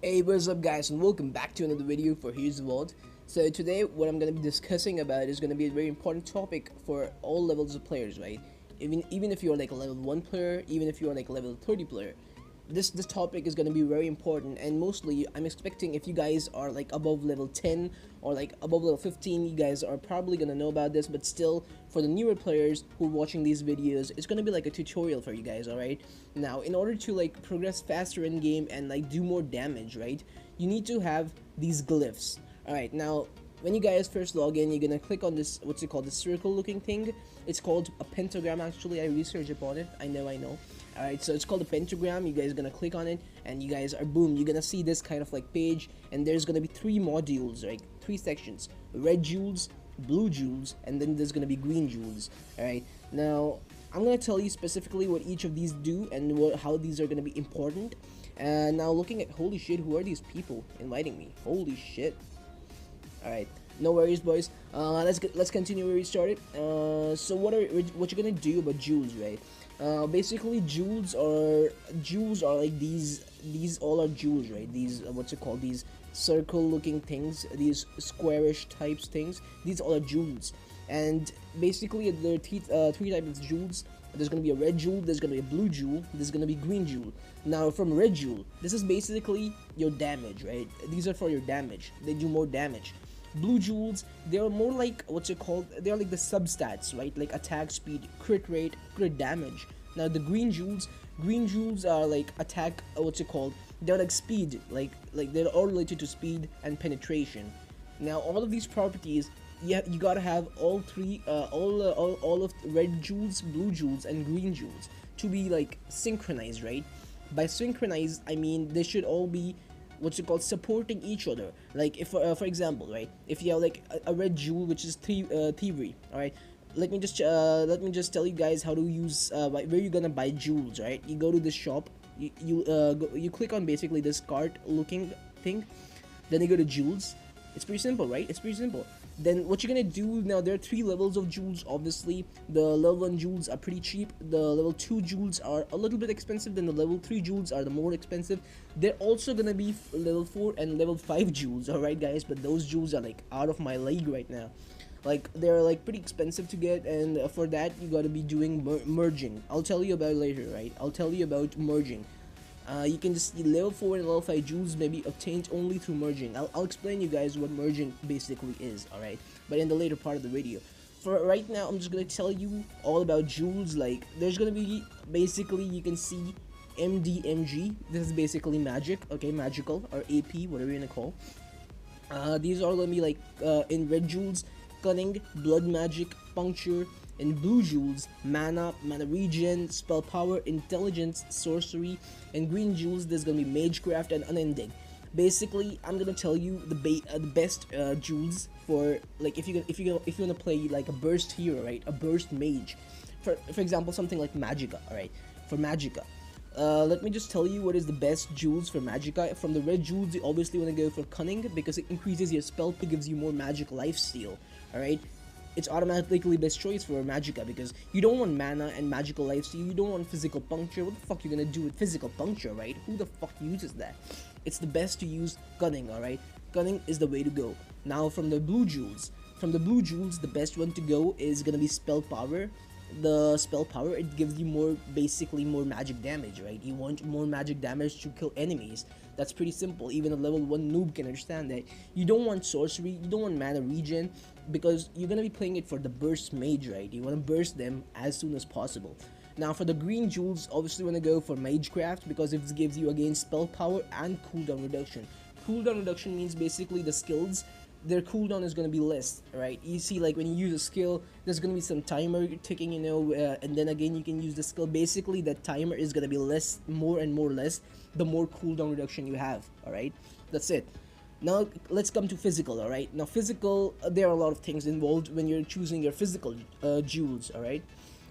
Hey, what's up guys, and welcome back to another video for Here's the World. So today what I'm going to be discussing about is going to be a very important topic for all levels of players, right? Even if you're like a level 1 player, even if you're like a level 30 player. This topic is going to be very important, and mostly I'm expecting if you guys are like above level 10 or like above level 15, you guys are probably going to know about this, but still for the newer players who are watching these videos, it's going to be like a tutorial for you guys. All right, now in order to like progress faster in game and like do more damage, right, you need to have these glyphs. All right, now when you guys first log in, you're gonna click on this, what's it called, the circle looking thing. It's called a pentagram. Actually, I researched upon it. I know. Alright, so it's called a pentagram. You guys are gonna click on it, and you guys are, boom, you're gonna see this kind of like page, and there's gonna be three modules, right? Three sections: red jewels, blue jewels, and then there's gonna be green jewels. Alright, now I'm gonna tell you specifically what each of these do and how these are gonna be important. And now looking at, holy shit, who are these people inviting me? Holy shit. Alright, no worries, boys. Let's continue where we started. So what you're gonna do about jewels, right? Basically, jewels are like these all are jewels, right? These what's it called? These circle-looking things, these squarish types things. These all are jewels, and basically there are three types of jewels. There's gonna be a red jewel, there's gonna be a blue jewel, there's gonna be green jewel. Now from red jewel, this is basically your damage, right? These are for your damage. They do more damage. Blue jewels, they're more like, what's it called, they're like the substats, right? Like attack speed, crit rate, crit damage. Now the green jewels are like attack, what's it called, they're like speed, like they're all related to speed and penetration. Now all of these properties, you gotta have all three, all of red jewels, blue jewels, and green jewels to be like synchronized, right? By synchronized, I mean they should all be, what's it called, supporting each other. Like if for example, right, if you have like a red jewel which is thievery, all right, let me just tell you guys how to use where you're gonna buy jewels, right? You go to this shop, you click on basically this cart looking thing, then you go to jewels. It's pretty simple, right? It's pretty simple. Then what you're gonna do now, there are three levels of jewels. Obviously the level 1 jewels are pretty cheap, the level 2 jewels are a little bit expensive, then the level 3 jewels are the more expensive. They're also gonna be level 4 and level 5 jewels, alright guys, but those jewels are like out of my league right now. Like they're like pretty expensive to get, and for that you gotta be doing merging. I'll tell you about it later, right? I'll tell you about merging. You can just see level 4 and level 5 jewels may be obtained only through merging. I'll explain you guys what merging basically is, alright? But in the later part of the video. For right now, I'm just gonna tell you all about jewels. Like, there's gonna be, basically, you can see MDMG. This is basically magic, okay? Magical, or AP, whatever you wanna call. These are gonna be like, in red jewels, cunning, blood magic, puncture. In blue jewels, mana regen, spell power, intelligence, sorcery. In green jewels, there's gonna be magecraft and unending. Basically, I'm gonna tell you the best jewels for, like, if you wanna play like a burst hero, right? A burst mage, for example, something like Magica, alright? For Magica, let me just tell you what is the best jewels for Magica. From the red jewels, you obviously want to go for cunning because it increases your spell, gives you more magic lifesteal, alright? It's automatically best choice for Magica because you don't want mana and magical lifesteal. You don't want physical puncture. What the fuck you gonna do with physical puncture, right? Who the fuck uses that? It's the best to use cunning, alright? Cunning is the way to go. Now from the blue jewels, the best one to go is gonna be spell power. The spell power, it gives you more, basically more magic damage, right? You want more magic damage to kill enemies. That's pretty simple. Even a level 1 noob can understand that. You don't want sorcery, you don't want mana regen, because you're gonna be playing it for the burst mage, right? You want to burst them as soon as possible. Now for the green jewels, obviously want to go for magecraft because it gives you again spell power and cooldown reduction. Cooldown reduction means basically the skills, their cooldown is going to be less, right? You see, like when you use a skill, there's going to be some timer ticking, you know, and then again you can use the skill. Basically that timer is going to be less, more and more less, the more cooldown reduction you have, alright? That's it. Now let's come to physical, alright? Now physical, there are a lot of things involved when you're choosing your physical jewels, alright?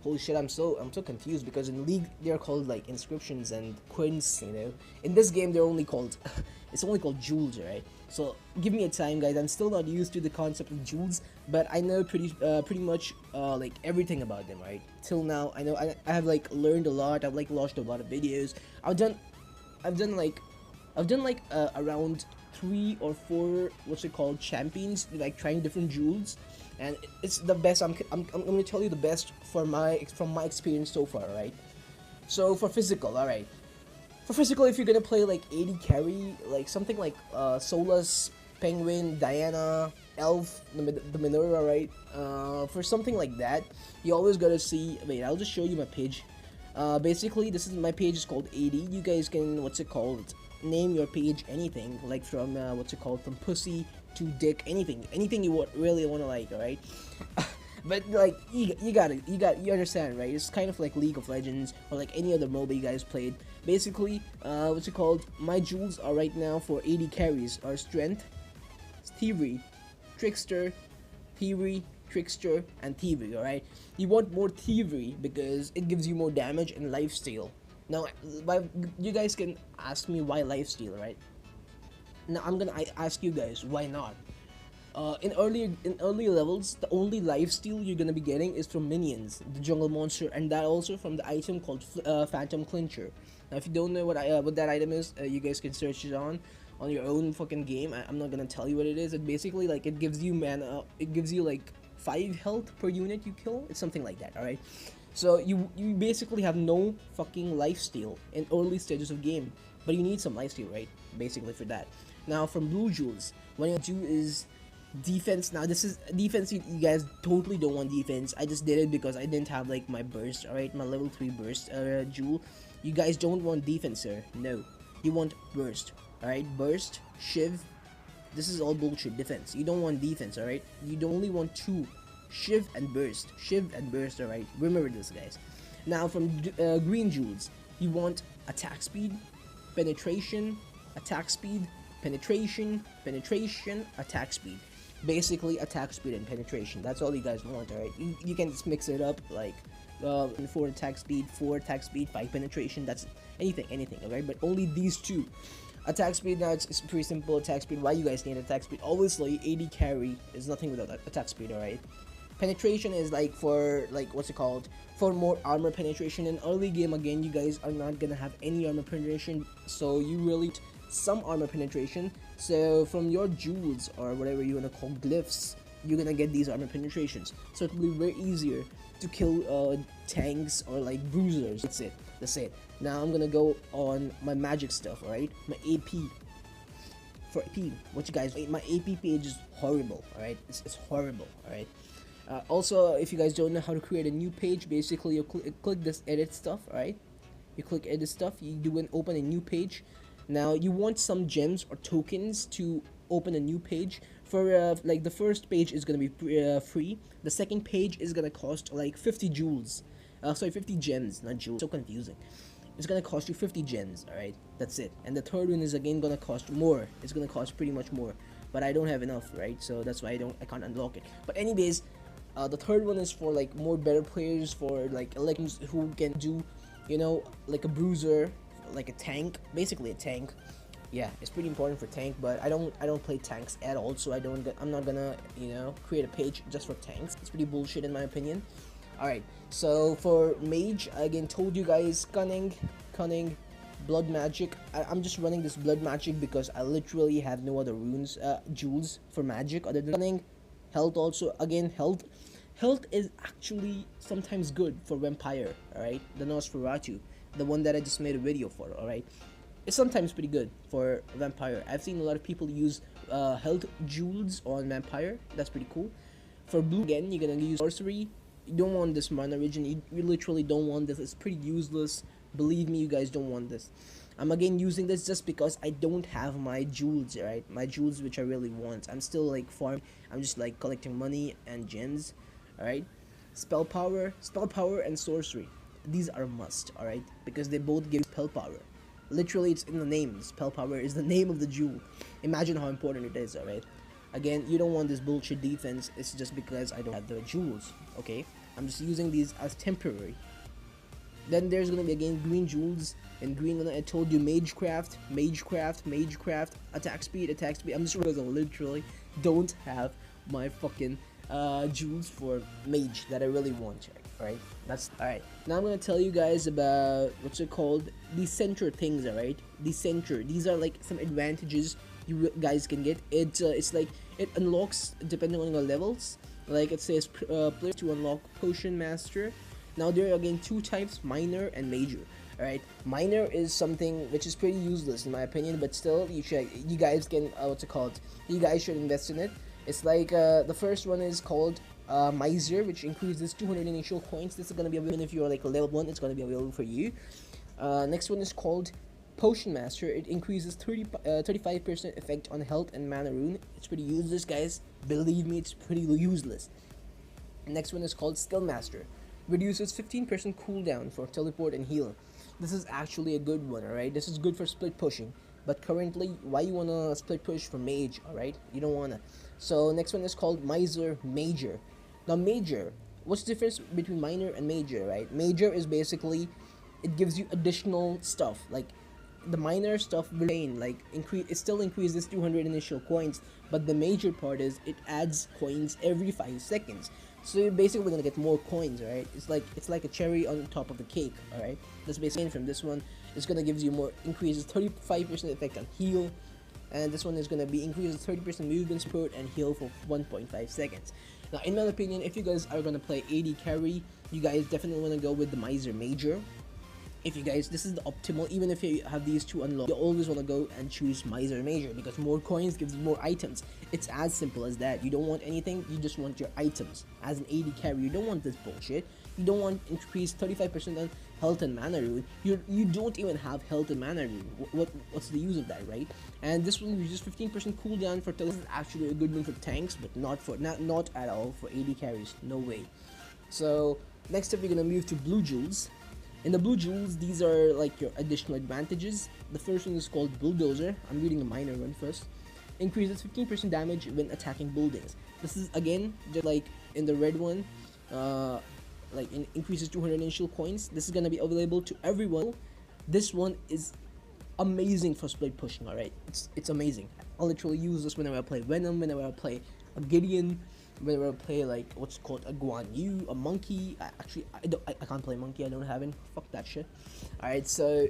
Holy shit, I'm so confused because in League they're called like inscriptions and coins, you know. In this game they're only called it's only called jewels, right? So give me a time, guys. I'm still not used to the concept of jewels, but I know pretty much like everything about them, right? Till now, I know I have like learned a lot. I've like watched a lot of videos. I've done like I've done like around 3 or 4 what's it called champions, like trying different jewels, and it's the best. I'm gonna tell you the best from my experience so far, right? So for physical, all right. For physical, if you're gonna play like 80 carry, like something like Solus, Penguin, Diana, Elf, the Minerva, right? For something like that, you always gotta see. Wait, I'll just show you my page. Basically, this is my page is called 80. You guys can what's it called? Name your page anything, like from what's it called, from pussy to dick, anything you really want to like, alright? But like you understand, right? It's kind of like League of Legends or like any other MOBA you guys played. Basically, what's it called? My jewels are right now for 80 carries are Strength, Thievery, Trickster, Thievery, Trickster, and Thievery. All right, you want more Thievery because it gives you more damage and lifesteal. Now, you guys can ask me why lifesteal, right? Now I'm gonna ask you guys why not. In early levels, the only lifesteal you're gonna be getting is from minions, the jungle monster, and that also from the item called Phantom Clincher. Now, if you don't know what that item is, you guys can search it on your own fucking game. I'm not gonna tell you what it is. It basically like it gives you mana. It gives you like 5 health per unit you kill. It's something like that. All right. So you basically have no fucking lifesteal in early stages of game, but you need some lifesteal, right? Basically for that. Now from blue jewels, what you do is defense. Now this is defense. You guys totally don't want defense. I just did it because I didn't have like my burst. All right, my level 3 burst jewel. You guys don't want defense, sir. No, you want burst. All right, burst, shiv. This is all bullshit. Defense. You don't want defense. All right, you only want 2. Shiv and burst. Shiv and burst, alright? Remember this, guys. Now, from green jewels, you want attack speed, penetration, attack speed, penetration, attack speed. Basically, attack speed and penetration. That's all you guys want, alright? You can just mix it up, like 4 attack speed, 5 penetration. That's anything, alright? But only these 2. Attack speed, now it's pretty simple. Attack speed, why you guys need attack speed? Obviously, 80 carry is nothing without attack speed, alright? Penetration is like for like what's it called, for more armor penetration. In early game, again, you guys are not gonna have any armor penetration, so you really need some armor penetration. So from your jewels or whatever you wanna call glyphs, you're gonna get these armor penetrations, so it will be very easier to kill tanks or like bruisers. That's it. Now I'm gonna go on my magic stuff. All right, my AP. For AP, what you guys, my AP page is horrible. All right, it's horrible. All right. Also, if you guys don't know how to create a new page, basically you click this edit stuff. All right, you click edit stuff. You open a new page. Now you want some gems or tokens to open a new page. For like the first page is gonna be free. The second page is gonna cost like 50 jewels. Sorry, 50 gems, not jewels. So confusing. It's gonna cost you 50 gems. All right, that's it. And the third one is again gonna cost more. It's gonna cost pretty much more, but I don't have enough, right? So that's why I can't unlock it. But anyways, the third one is for like more better players, for like elections who can do, you know, like a bruiser, like a tank, basically a tank. Yeah, it's pretty important for tank, but I don't play tanks at all, so I'm not gonna, you know, create a page just for tanks. It's pretty bullshit in my opinion. Alright, so for mage, I again told you guys, cunning, blood magic. I'm just running this blood magic because I literally have no other runes, jewels for magic other than cunning. Health also, again, health is actually sometimes good for vampire. Alright, the Nosferatu, the one that I just made a video for. Alright, it's sometimes pretty good for vampire. I've seen a lot of people use health jewels on vampire. That's pretty cool. For blue, again, you're gonna use sorcery. You don't want this mana region. You literally don't want this. It's pretty useless. Believe me, you guys don't want this. I'm again using this just because I don't have my jewels, right? My jewels, which I really want. I'm still like farming. I'm just like collecting money and gems. Alright, spell power, and sorcery. These are a must. Alright, because they both give spell power. Literally, it's in the name. Spell power is the name of the jewel. Imagine how important it is. Alright, again, you don't want this bullshit defense. It's just because I don't have the jewels. Okay, I'm just using these as temporary. Then there's gonna be again green jewels. And green, I told you, magecraft, attack speed. I'm just realizing I literally don't have my fucking jewels for mage that I really want. Alright, that's alright. Now I'm gonna tell you guys about what's it called? The center things, alright? The center. These are like some advantages you guys can get. It's like it unlocks depending on your levels. Like it says, players to unlock Potion Master. Now there are again two types, minor and major. Alright, minor is something which is pretty useless in my opinion, but still you guys can what's it called? You guys should invest in it. It's like the first one is called Miser, which increases 200 initial coins. This is gonna be available if you're like a level 1. It's gonna be available for you. Next one is called Potion Master. It increases 35% effect on health and mana rune. It's pretty useless, guys. Believe me, it's pretty useless. Next one is called Skill Master. Reduces 15% cooldown for teleport and heal. This is actually a good one, alright? This is good for split pushing. But currently, why you wanna split push for Mage, alright? You don't wanna. So next one is called Miser Major. Now Major, what's the difference between minor and major, right? Major is basically, it gives you additional stuff. Like the minor stuff will remain, like it still increases 200 initial coins, but the major part is it adds coins every 5 seconds. So you're basically gonna get more coins, right? It's like a cherry on top of the cake, alright? That's basically from this one. It's gonna give you more increases 35% effect on heal, and this one is gonna be increases 30% movement support and heal for 1.5 seconds. Now, in my opinion, if you guys are gonna play AD carry, you guys definitely wanna go with the Miser Major. If you guys, this is the optimal. Even if you have these two unlocked, you always want to go and choose Miser Major because more coins gives you more items. It's as simple as that. You don't want anything, you just want your items. As an AD carry, you don't want this bullshit. You don't want increase 35% on health and mana rune. You don't even have health and mana rune. What's the use of that, right? And this one uses 15% cooldown for. This is actually a good one for tanks, but not at all for AD carries. No way. So next up, we're gonna move to Blue Jewels. In the Blue Jewels, these are like your additional advantages. The first one is called Bulldozer. I'm reading the minor one first. Increases 15% damage when attacking buildings. This is again just like in the red one, increases 200 initial coins. This is gonna be available to everyone. This one is amazing for split pushing. Alright, it's amazing. I'll literally use this whenever I play Venom, whenever I play a Gideon, whenever I play like what's called a Guan Yu, a monkey. I can't play monkey. I don't have it. Fuck that shit. All right, so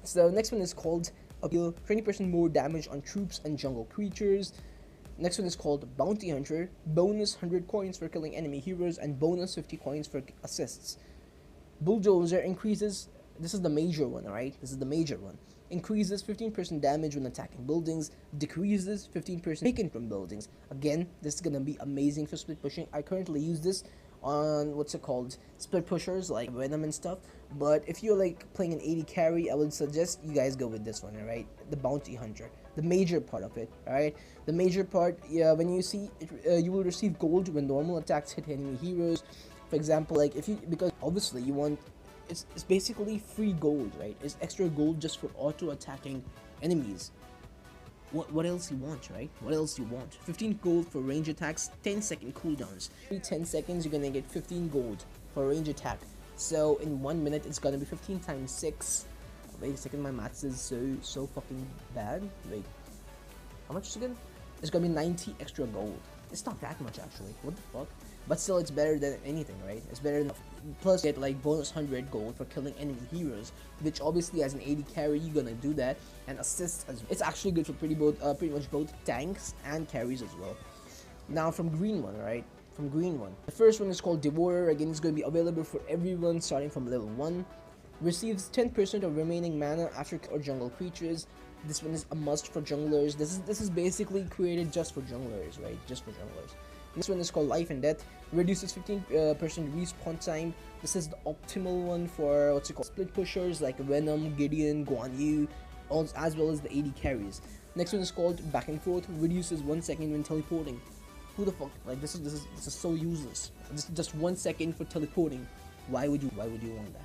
so next one is called appeal 20% more damage on troops and jungle creatures. Next one is called Bounty Hunter. Bonus 100 coins for killing enemy heroes and bonus 50 coins for assists. Bulldozer increases. This is the major one. All right, this is the major one. Increases 15% damage when attacking buildings, decreases 15% taken from buildings. Again, this is gonna be amazing for split pushing. I currently use this on what's it called, split pushers like Venom and stuff. But if you're like playing an AD carry, I would suggest you guys go with this one. All right, the Bounty Hunter, the major part of it. All right, the major part. Yeah, when you see it, you will receive gold when normal attacks hit enemy heroes. For example, like if you, because obviously you want. It's basically free gold, right? It's extra gold just for auto attacking enemies. What else you want, right? What else you want? 15 gold for range attacks, 10-second cooldowns. Every 10 seconds you're gonna get 15 gold for range attack. So in 1 minute it's gonna be 15 times 6. Wait a second, my maths is so fucking bad. Wait, how much is it again? It's gonna be 90 extra gold. It's not that much actually. What the fuck? But still, it's better than anything, right? It's better than. Plus, get like bonus 100 gold for killing enemy heroes, which obviously as an AD carry you're gonna do that, and assists as well. It's actually good for pretty much both tanks and carries as well. Now from green one, right? From green one, the first one is called Devourer. Again, it's gonna be available for everyone starting from level 1. Receives 10% of remaining mana after or jungle creatures. This one is a must for junglers. This is basically created just for junglers, right? Just for junglers. This one is called Life and Death. Reduces 15% respawn time. This is the optimal one for what's it called, split pushers like Venom, Gideon, Guan Yu, as well as the AD carries. Next one is called Back and Forth. Reduces 1 second when teleporting. Who the fuck? Like this is so useless. This is just 1 second for teleporting. Why would you want that?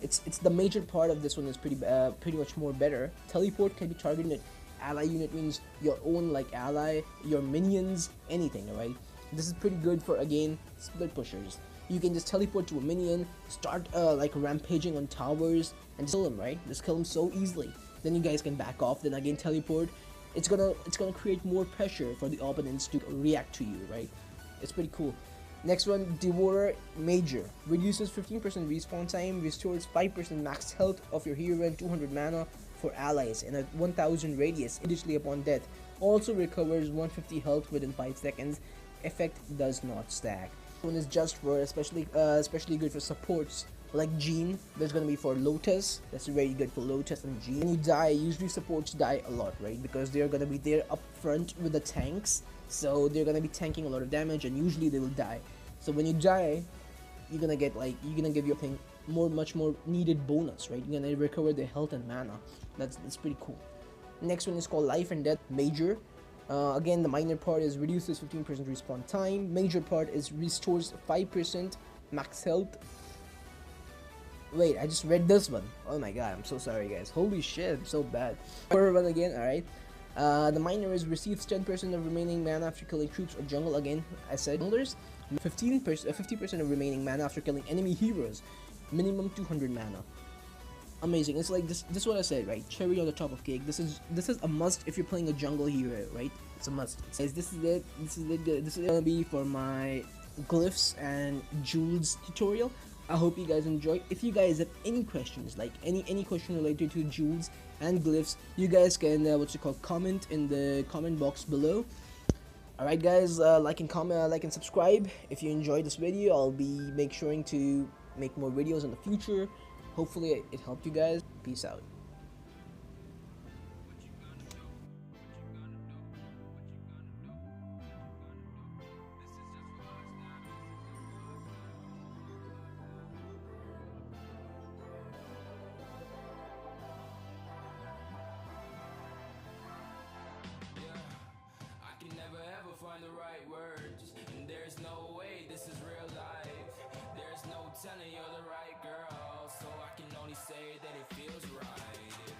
It's the major part of this one is pretty much more better. Teleport can be targeted at ally unit, means your own like ally, your minions, anything, alright? This is pretty good for, again, split pushers. You can just teleport to a minion, start like rampaging on towers, and just kill him, right? Just kill him so easily. Then you guys can back off, then again teleport. It's gonna create more pressure for the opponents to react to you, right? It's pretty cool. Next one, Devourer Major. Reduces 15% respawn time, restores 5% max health of your hero and 200 mana for allies in a 1000 radius immediately upon death. Also recovers 150 health within 5 seconds. Effect does not stack. One is just for especially good for supports like Jean. There's gonna be for Lotus. That's very good for Lotus and Jean. When you die, usually supports die a lot, right? Because they're gonna be there up front with the tanks, so they're gonna be tanking a lot of damage, and usually they will die. So when you die, you're gonna get give your thing much more needed bonus, right? You're gonna recover the health and mana. That's pretty cool. Next one is called Life and Death Major. Again, the minor part is reduces 15% respawn time. Major part is restores 5% max health. Wait, I just read this one. Oh my god, I'm so sorry guys. Holy shit, I'm so bad. First one again, alright. The minor is receives 10% of remaining mana after killing troops or jungle. Again, I said junglers. 50% of remaining mana after killing enemy heroes. Minimum 200 mana. Amazing. It's like this is what I said, right? Cherry on the top of cake. This is a must if you're playing a jungle hero, right? It's a must. It says this is gonna be for my Glyphs and Jewels tutorial. I hope you guys enjoy. If you guys have any questions, like any question related to Jewels and Glyphs, you guys can comment in the comment box below. Alright guys, like and subscribe if you enjoyed this video. I'll be sure to make more videos in the future. Hopefully it helped you guys. Peace out. Find the right words, and there's no way this is real life. There's no telling you're the right girl, so I can only say that it feels right.